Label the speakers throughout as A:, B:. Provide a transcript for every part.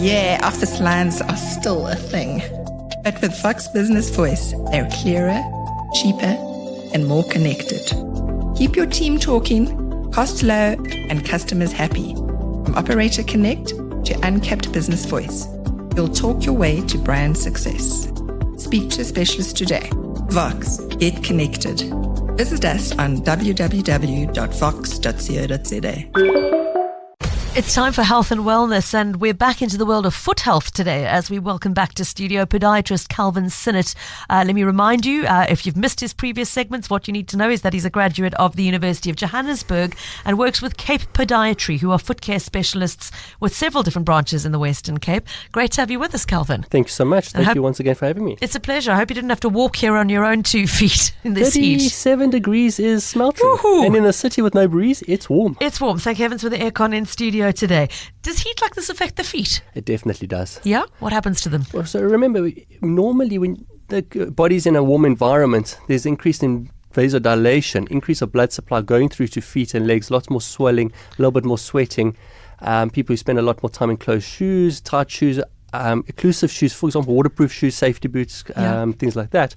A: Yeah, office lines are still a thing. But with Vox Business Voice, they're clearer, cheaper, and more connected. Keep your team talking, cost low, and customers happy. From Operator Connect to Uncapped Business Voice, you'll talk your way to brand success. Speak to a specialist today. Vox, get connected. Visit us on www.vox.co.za.
B: It's time for health and wellness, and we're back into the world of foot health today as we welcome back to studio podiatrist Calvin Sinnett. Let me remind you, if you've missed his previous segments, what you need to know is that he's a graduate of the University of Johannesburg and works with Cape Podiatry, who are foot care specialists with several different branches in the Western Cape. Great to have you with us, Calvin.
C: Thank you so much. Thank you once again for having me.
B: It's a pleasure. I hope you didn't have to walk here on your own 2 feet in this heat.
C: 37 degrees is sweltering.
B: Woohoo!
C: And in a city with no breeze, it's warm.
B: It's warm. Thank heavens for the aircon in studio today. Does heat like this affect the feet?
C: It definitely does.
B: Yeah? What happens to them?
C: Well, so remember, normally when the body's in a warm environment, there's increase in vasodilation, increase of blood supply going through to feet and legs, lots more swelling, a little bit more sweating. People who spend a lot more time in closed shoes, tight shoes, occlusive shoes, for example, waterproof shoes, safety boots, things like that.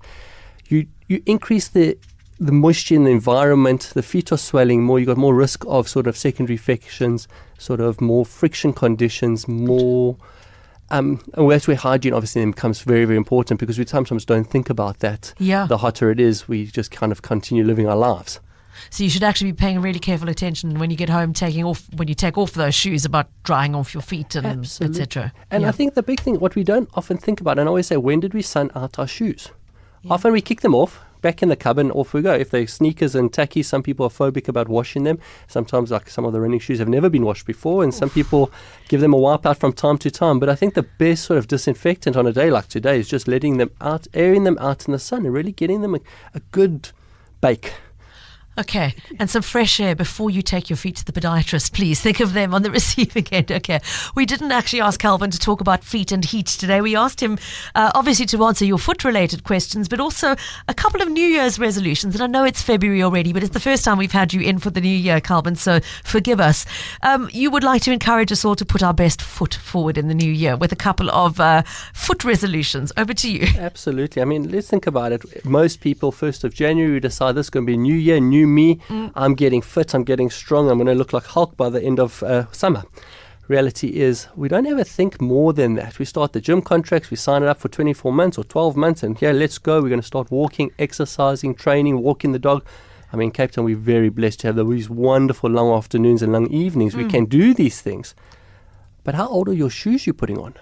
C: You increase the moisture in the environment, the feet are swelling more, you've got more risk of sort of secondary infections, sort of more friction conditions, more... and that's where hygiene obviously becomes very, very important, because we sometimes don't think about that.
B: Yeah.
C: The hotter it is, we just kind of continue living our lives.
B: So you should actually be paying really careful attention when you get home, when you take off those shoes, about drying off your feet and etc.
C: And I think the big thing, what we don't often think about, and I always say, when did we sun out our shoes? Yeah. Often we kick them off, back in the cupboard, and off we go. If they're sneakers and tacky, some people are phobic about washing them. Sometimes, like some of the running shoes have never been washed before, and some people give them a wipe out from time to time. But I think the best sort of disinfectant on a day like today is just letting them out, airing them out in the sun, and really getting them a good bake.
B: Okay, and some fresh air before you take your feet to the podiatrist, please. Think of them on the receiving end. Okay, we didn't actually ask Calvin to talk about feet and heat today. We asked him, obviously, to answer your foot-related questions, but also a couple of New Year's resolutions. And I know it's February already, but it's the first time we've had you in for the new year, Calvin, so forgive us. You would like to encourage us all to put our best foot forward in the new year with a couple of foot resolutions. Over to you.
C: Absolutely. I mean, let's think about it. Most people, 1st of January, decide this is going to be a new year, new me. I'm getting fit, I'm getting strong, I'm going to look like Hulk by the end of summer. Reality is, we don't ever think more than that. We start the gym contracts, we sign it up for 24 months or 12 months, and let's go. We're going to start walking, exercising, training, walking the dog. I mean, Cape Town, we're very blessed to have these wonderful long afternoons and long evenings. We can do these things. But how old are your shoes you're putting on?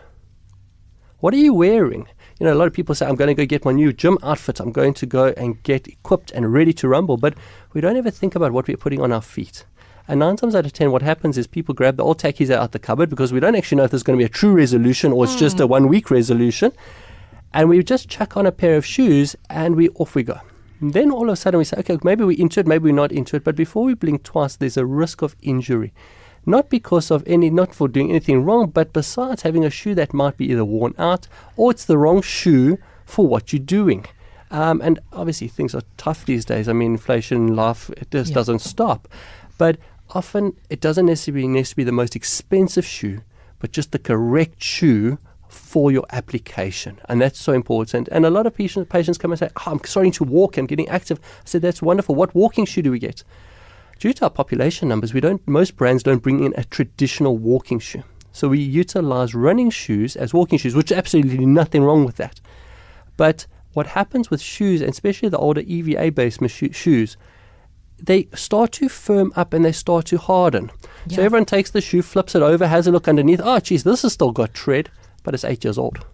C: What are you wearing? You know, a lot of people say, I'm going to go get my new gym outfit. I'm going to go and get equipped and ready to rumble. But we don't ever think about what we're putting on our feet. And 9 times out of 10, what happens is people grab the old tackies out the cupboard, because we don't actually know if there's going to be a true resolution or it's just a 1-week resolution. And we just chuck on a pair of shoes and off we go. And then all of a sudden we say, okay, maybe we're into it, maybe we're not into it. But before we blink twice, there's a risk of injury. Not because of not for doing anything wrong, but besides having a shoe that might be either worn out or it's the wrong shoe for what you're doing. And obviously things are tough these days. I mean, inflation, life, it just doesn't stop. But often it doesn't necessarily need to be the most expensive shoe, but just the correct shoe for your application. And that's so important. And a lot of patients come and say, I'm starting to walk, I'm getting active. I said, that's wonderful. What walking shoe do we get? Due to our population numbers, most brands don't bring in a traditional walking shoe. So we utilize running shoes as walking shoes, which is absolutely nothing wrong with that. But what happens with shoes, and especially the older EVA-based shoes, they start to firm up and they start to harden. Yeah. So everyone takes the shoe, flips it over, has a look underneath. Oh, geez, this has still got tread, but it's 8 years old.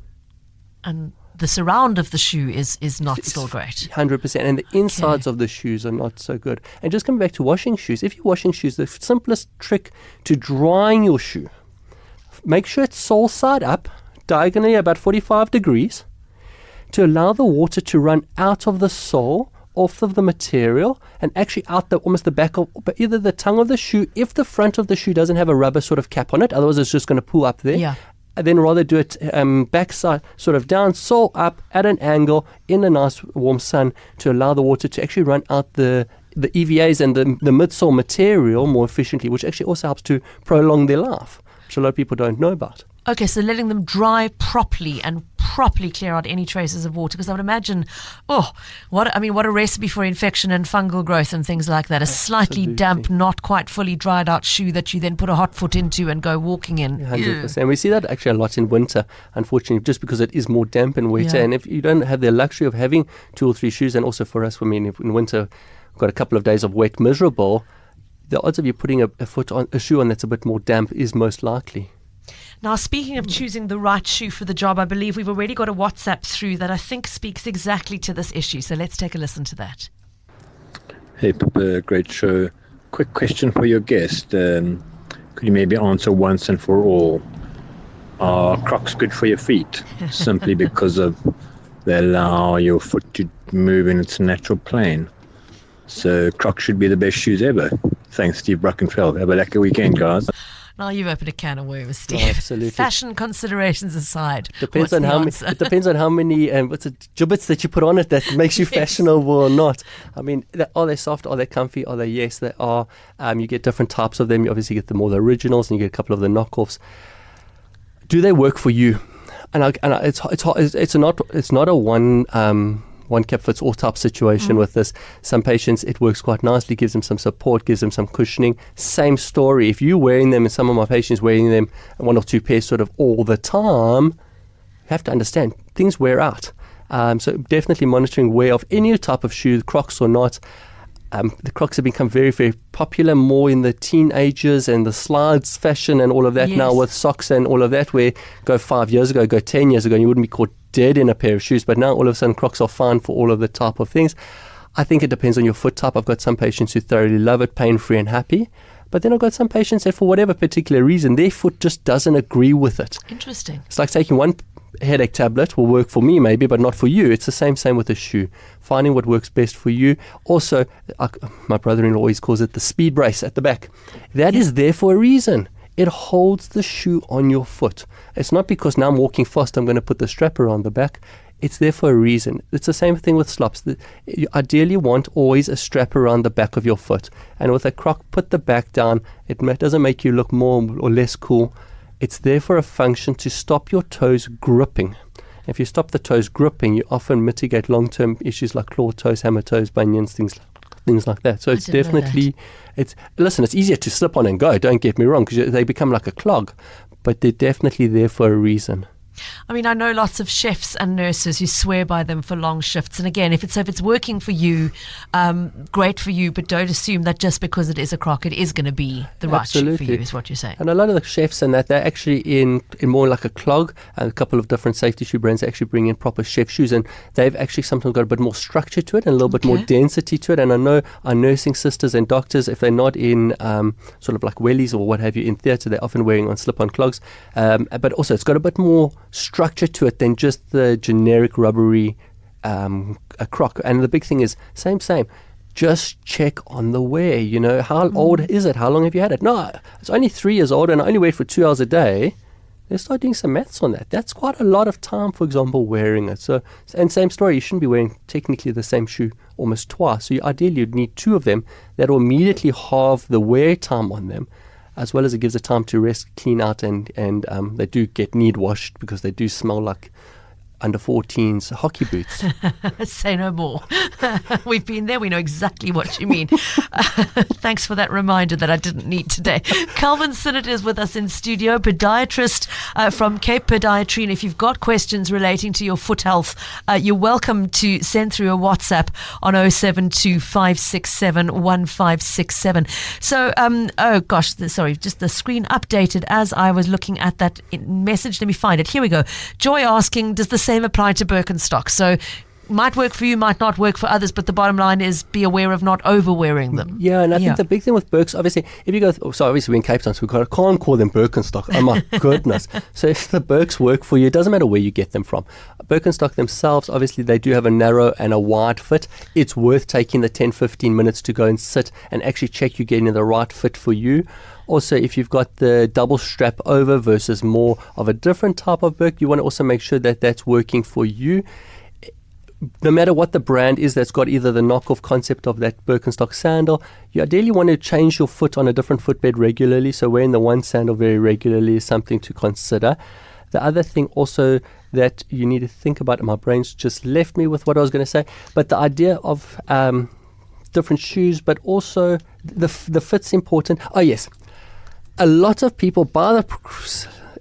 B: And the surround of the shoe is not still great.
C: 100%. And the insides of the shoes are not so good. And just coming back to washing shoes, if you're washing shoes, the simplest trick to drying your shoe, make sure it's sole side up, diagonally about 45 degrees, to allow the water to run out of the sole, off of the material, and actually out almost the back of either the tongue of the shoe, if the front of the shoe doesn't have a rubber sort of cap on it, otherwise it's just going to pull up there. Yeah. And then rather do it backside, sort of down, sole up, at an angle, in a nice warm sun, to allow the water to actually run out the EVAs and the midsole material more efficiently, which actually also helps to prolong their life, which a lot of people don't know about.
B: Okay, so letting them dry properly and properly clear out any traces of water, because I would imagine, what a recipe for infection and fungal growth and things like that. A slightly damp, not quite fully dried out shoe that you then put a hot foot into and go walking in.
C: 100%. We see that actually a lot in winter, unfortunately, just because it is more damp and wetter.
B: Yeah.
C: And if you don't have the luxury of having 2 or 3 shoes, and also for us, in winter, we've got a couple of days of wet, miserable, the odds of you putting a shoe on that's a bit more damp is most likely.
B: Now, speaking of choosing the right shoe for the job, I believe we've already got a WhatsApp through that I think speaks exactly to this issue. So let's take a listen to that.
D: Hey, Pippa, great show. Quick question for your guest. Could you maybe answer once and for all? Are Crocs good for your feet? Simply because they allow your foot to move in its natural plane. So Crocs should be the best shoes ever. Thanks, Steve Bruckenfeld. Have a lucky weekend, guys.
B: Now you've opened a can of worms, Steve.
C: Oh, absolutely.
B: Fashion considerations aside,
C: Depends on how many. It depends on how many gibbets that you put on it that makes you fashionable or not. I mean, are they soft? Are they comfy? Are they? Yes, they are. You get different types of them. You obviously get the originals, and you get a couple of the knockoffs. Do they work for you? It's not a one cap fits all type situation with this. Some patients, it works quite nicely, gives them some support, gives them some cushioning. Same story. If you're wearing them, and some of my patients wearing them 1 or 2 pairs sort of all the time, you have to understand things wear out. So definitely monitoring wear of any type of shoe, Crocs or not. The Crocs have become very, very popular more in the teenagers and the slides fashion and all of that now with socks and all of that, where go 5 years ago, go 10 years ago, and you wouldn't be caught dead in a pair of shoes. But now all of a sudden Crocs are fine for all of the type of things. I think it depends on your foot type. I've got some patients who thoroughly love it, pain-free and happy. But then I've got some patients that for whatever particular reason, their foot just doesn't agree with it.
B: Interesting.
C: It's like taking one headache tablet will work for me maybe, but not for you. It's the same with a shoe. Finding what works best for you. Also, my brother-in-law always calls it the speed brace at the back. That is there for a reason. It holds the shoe on your foot. It's not because now I'm walking fast, I'm going to put the strap around the back. It's there for a reason. It's the same thing with slops. You ideally want always a strap around the back of your foot. And with a Croc, put the back down. It doesn't make you look more or less cool. It's there for a function to stop your toes gripping. If you stop the toes gripping, you often mitigate long-term issues like claw toes, hammer toes, bunions, things like that. So it's definitely, it's easier to slip on and go, don't get me wrong, because they become like a clog, but they're definitely there for a reason.
B: I mean, I know lots of chefs and nurses who swear by them for long shifts. And again, if it's working for you, great for you, but don't assume that just because it is a Croc, it is going to be the right shoe for you, is what you're saying.
C: And a lot of the chefs and that, they're actually in more like a clog, and a couple of different safety shoe brands actually bring in proper chef shoes, and they've actually sometimes got a bit more structure to it and a little bit more density to it. And I know our nursing sisters and doctors, if they're not in sort of like wellies or what have you in theatre, they're often wearing on slip-on clogs. But also it's got a bit more structure to it than just the generic rubbery a Croc. And the big thing is same. Just check on the wear. You know, how old is it? How long have you had it? No, it's only 3 years old and I only wear it for 2 hours a day. Let's start doing some maths on that. That's quite a lot of time, for example, wearing it. So, and same story, you shouldn't be wearing technically the same shoe almost twice. So ideally you'd need 2 of them that will immediately halve the wear time on them, as well as it gives it time to rest, clean out, and they do need washed because they do smell like under 14s hockey boots.
B: Say no more. We've been there. We know exactly what you mean. Thanks for that reminder that I didn't need today. Calvin Sinnett is with us in studio, podiatrist from Cape Podiatry. And if you've got questions relating to your foot health, you're welcome to send through a WhatsApp on 072-567-1567. So, just the screen updated as I was looking at that message. Let me find it. Here we go. Joy asking, does the same apply to Birkenstock? So might work for you, might not work for others, but the bottom line is be aware of not over-wearing them.
C: Yeah, and I think the big thing with Birks, obviously, if you go, obviously we're in Cape Town, so we can't call them Birkenstock. Oh my goodness. So if the Birks work for you, it doesn't matter where you get them from. Birkenstock themselves, obviously they do have a narrow and a wide fit. It's worth taking the 10-15 minutes to go and sit and actually check you're getting the right fit for you. Also, if you've got the double strap over versus more of a different type of Birk, you want to also make sure that that's working for you. no matter what the brand is that's got either the knockoff concept of that Birkenstock sandal, you ideally want to change your foot on a different footbed regularly. So wearing the one sandal very regularly is something to consider. The other thing also that you need to think about, and my brain's just left me with what I was going to say, but the idea of different shoes, but also the fit's important. Oh yes, a lot of people buy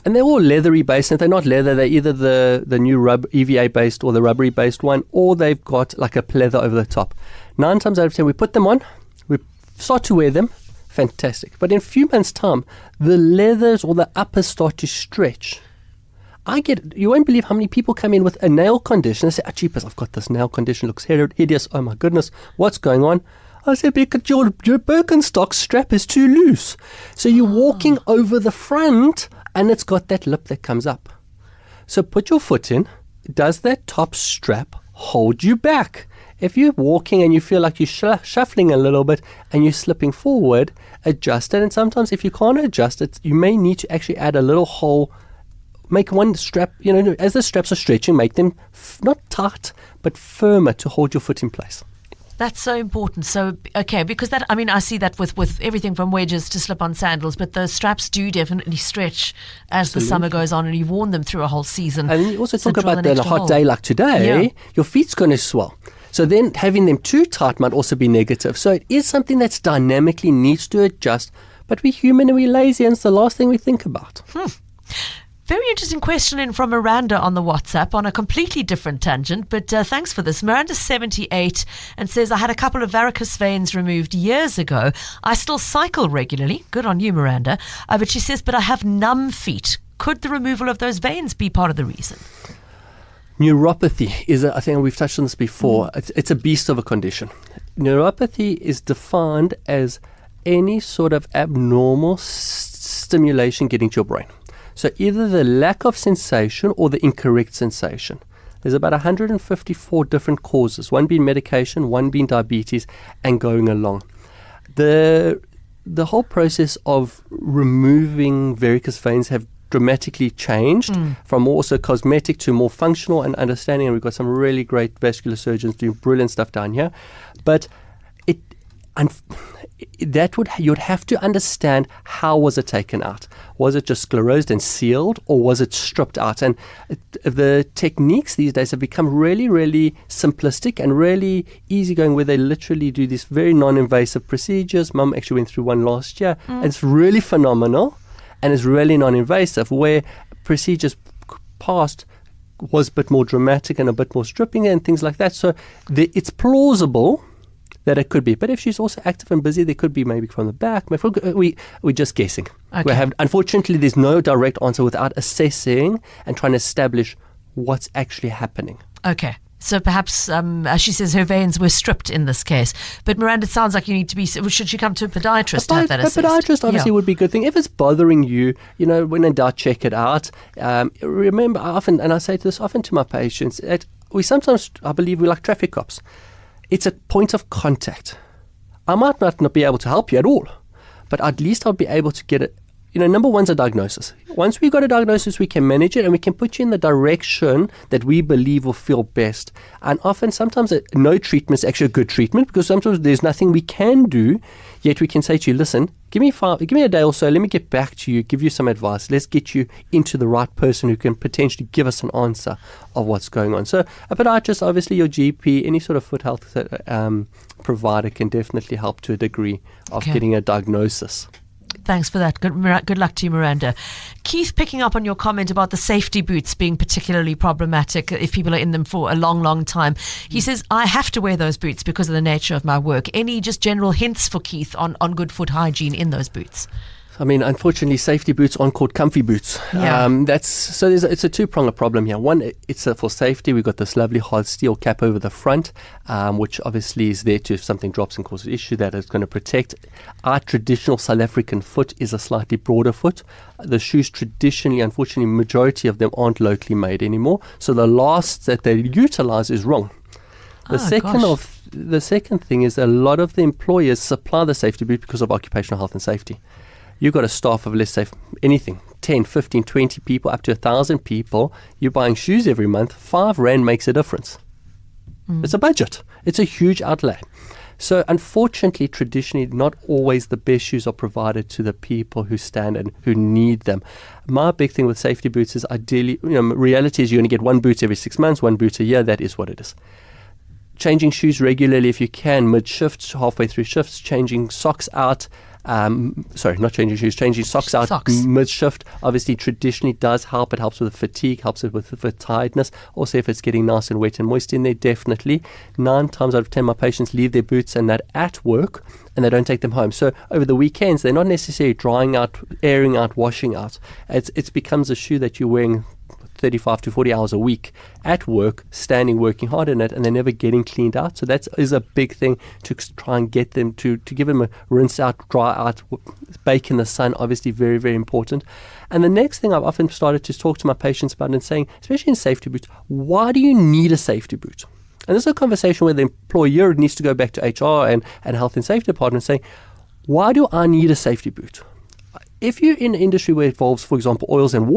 C: and they're all leathery based, and if they're not leather, they're either the new EVA based or the rubbery based one, or they've got like a pleather over the top. 9 times out of 10, we put them on, we start to wear them, fantastic. But in a few months' time, the leathers or the uppers start to stretch. You won't believe how many people come in with a nail condition and say, cheapers, I've got this nail condition, looks hideous, oh my goodness, what's going on? I said, because your Birkenstock strap is too loose. So you're walking over the front and it's got that lip that comes up. So put your foot in. Does that top strap hold you back? If you're walking and you feel like you're shuffling a little bit and you're slipping forward, adjust it. And sometimes if you can't adjust it, you may need to actually add a little hole. Make one strap, as the straps are stretching, make them not tight, but firmer to hold your foot in place.
B: That's so important. So, okay, because I see that with everything from wedges to slip-on sandals, but the straps do definitely stretch as the summer goes on, and you've worn them through a whole season.
C: And you also talk about a hot day like today, your feet's going to swell. So then having them too tight might also be negative. So it is something that's dynamically needs to adjust, but we're human and we're lazy, and it's the last thing we think about.
B: Very interesting question in from Miranda on the WhatsApp on a completely different tangent, but thanks for this. Miranda's 78 and says, I had a couple of varicose veins removed years ago. I still cycle regularly. Good on you, Miranda. But she says, but I have numb feet. Could the removal of those veins be part of the reason?
C: Neuropathy is, I think we've touched on this before, it's a beast of a condition. Neuropathy is defined as any sort of abnormal stimulation getting to your brain. So either the lack of sensation or the incorrect sensation. There's about 154 different causes, one being medication, one being diabetes, and going along. The whole process of removing varicose veins have dramatically changed from also cosmetic to more functional and understanding, and we've got some really great vascular surgeons doing brilliant stuff down here. But you'd have to understand, how was it taken out? Was it just sclerosed and sealed, or was it stripped out? And the techniques these days have become really, really simplistic and really easygoing, where they literally do these very non-invasive procedures. Mum actually went through one last year. And it's really phenomenal, and it's really non-invasive, where procedures past was a bit more dramatic and a bit more stripping and things like that. So it's plausible that it could be. But if she's also active and busy, there could be maybe from the back. We're just guessing.
B: Okay.
C: Unfortunately, there's no direct answer without assessing and trying to establish what's actually happening.
B: Okay. So perhaps, as she says, her veins were stripped in this case. But Miranda, it sounds like you need to be, should she come to a podiatrist to have that assessed?
C: A podiatrist obviously would be a good thing. If it's bothering you, when in doubt, check it out. Remember, often, and I say this often to my patients, that we sometimes, I believe, we're like traffic cops. It's a point of contact. I might not be able to help you at all, but at least I'll be able to get it. Number one's a diagnosis. Once we've got a diagnosis, we can manage it and we can put you in the direction that we believe will feel best. And often, sometimes no treatment is actually a good treatment, because sometimes there's nothing we can do, yet we can say to you, listen, give me a day or so, let me get back to you, give you some advice. Let's get you into the right person who can potentially give us an answer of what's going on. So a podiatrist, obviously your GP, any sort of foot health provider can definitely help to a degree of getting a diagnosis.
B: Thanks for that. Good luck to you, Miranda. Keith, picking up on your comment about the safety boots being particularly problematic if people are in them for a long, long time. He says, I have to wear those boots because of the nature of my work. Any just general hints for Keith on good foot hygiene in those boots?
C: Unfortunately, safety boots aren't called comfy boots.
B: Yeah.
C: It's a two-pronged problem here. One, it's for safety. We've got this lovely hard steel cap over the front, which obviously is there to, if something drops and causes an issue, that is going to protect. Our traditional South African foot is a slightly broader foot. The shoes traditionally, unfortunately, majority of them aren't locally made anymore. So the last that they utilize is wrong. The second thing is, a lot of the employers supply the safety boot because of occupational health and safety. You've got a staff of, let's say, anything, 10, 15, 20 people, up to 1,000 people. You're buying shoes every month. 5 Rand makes a difference. It's a budget. It's a huge outlay. So unfortunately, traditionally, not always the best shoes are provided to the people who stand and who need them. My big thing with safety boots is ideally, reality is you're going to get one boot every 6 months, one boot a year. That is what it is. Changing shoes regularly if you can, mid-shifts, halfway through shifts, changing socks out. Not changing shoes, changing socks out mid-shift. Obviously, traditionally does help. It helps with the fatigue, helps with the tiredness. Also, if it's getting nice and wet and moist in there, definitely. 9 times out of 10, my patients leave their boots and that at work, and they don't take them home. So over the weekends, they're not necessarily drying out, airing out, washing out. It becomes a shoe that you're wearing 35 to 40 hours a week at work, standing, working hard in it, and they're never getting cleaned out. So that is a big thing to try and get them to give them a rinse out, dry out, bake in the sun, obviously very, very important. And the next thing I've often started to talk to my patients about and saying, especially in safety boots, why do you need a safety boot? And this is a conversation where the employer needs to go back to HR and health and safety department saying, why do I need a safety boot? If you're in an industry where it involves, for example, oils and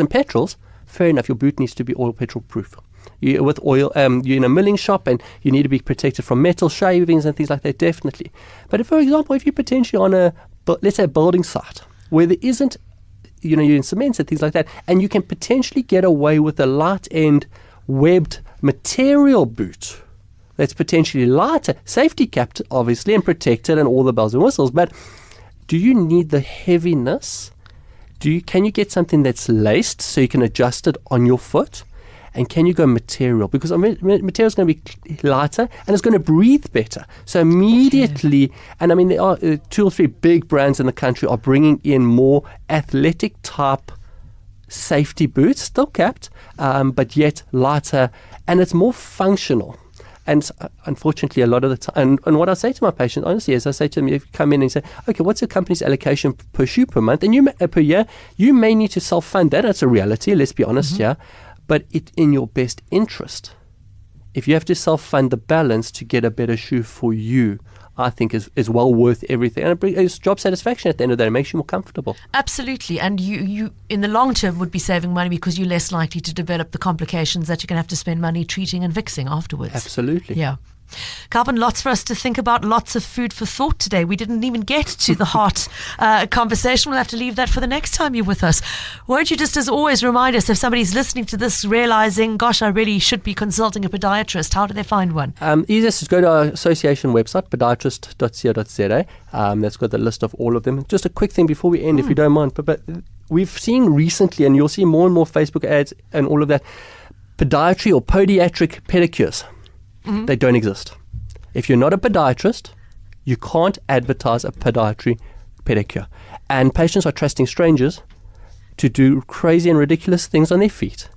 C: petrols, fair enough, your boot needs to be oil petrol proof. With oil, you're in a milling shop and you need to be protected from metal shavings and things like that, definitely. But if, for example, if you're potentially on let's say a building site where there isn't, you're in cements and things like that, and you can potentially get away with a light end webbed material boot that's potentially lighter, safety capped, obviously, and protected and all the bells and whistles, but do you need the heaviness? Can you get something that's laced so you can adjust it on your foot? And can you go material? Because material is going to be lighter and it's going to breathe better. So immediately, and there are 2 or 3 big brands in the country are bringing in more athletic type safety boots, still capped, but yet lighter, and it's more functional. And unfortunately, a lot of the time, and what I say to my patients, honestly, is I say to them, if you come in and say, okay, what's your company's allocation per shoe per month? And per year, you may need to self-fund that. That's a reality, let's be honest here. But it's in your best interest. If you have to self-fund the balance to get a better shoe for you, I think is well worth everything. And it's job satisfaction at the end of the day. It makes you more comfortable.
B: Absolutely. And you in the long term would be saving money because you're less likely to develop the complications that you're going to have to spend money treating and fixing afterwards.
C: Absolutely.
B: Yeah. Calvin, lots for us to think about, lots of food for thought today. We didn't even get to the heart conversation. We'll have to leave that for the next time you're with us. Won't you just, as always, remind us if somebody's listening to this realizing, gosh, I really should be consulting a podiatrist, how do they find one?
C: Easiest is go to our association website, podiatrist.co.za. That's got the list of all of them. Just a quick thing before we end, if you don't mind, but we've seen recently, and you'll see more and more Facebook ads and all of that, podiatry or podiatric pedicures. They don't exist. If you're not a podiatrist, you can't advertise a podiatry pedicure. And patients are trusting strangers to do crazy and ridiculous things on their feet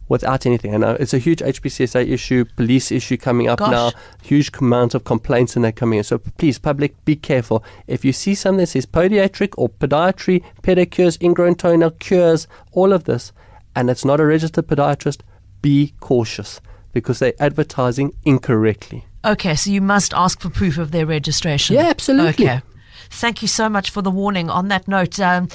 C: without anything. And it's a huge HPCSA issue, police issue coming up now, huge amount of complaints and they're coming in. So please, public, be careful. If you see something that says podiatric or podiatry, pedicures, ingrown toenail cures, all of this, and it's not a registered podiatrist, be cautious, because they're advertising incorrectly. Okay,
B: so you must ask for proof of their registration.
C: Yeah, absolutely.
B: Okay. Thank you so much for the warning. On that note, a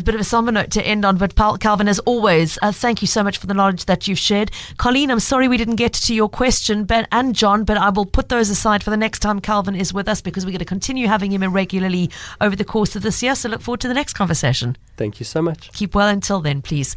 B: bit of a somber note to end on, but Calvin, as always, thank you so much for the knowledge that you've shared. Colleen, I'm sorry we didn't get to your question, and John, but I will put those aside for the next time Calvin is with us, because we're going to continue having him irregularly over the course of this year. So look forward to the next conversation.
C: Thank you so much.
B: Keep well until then, please.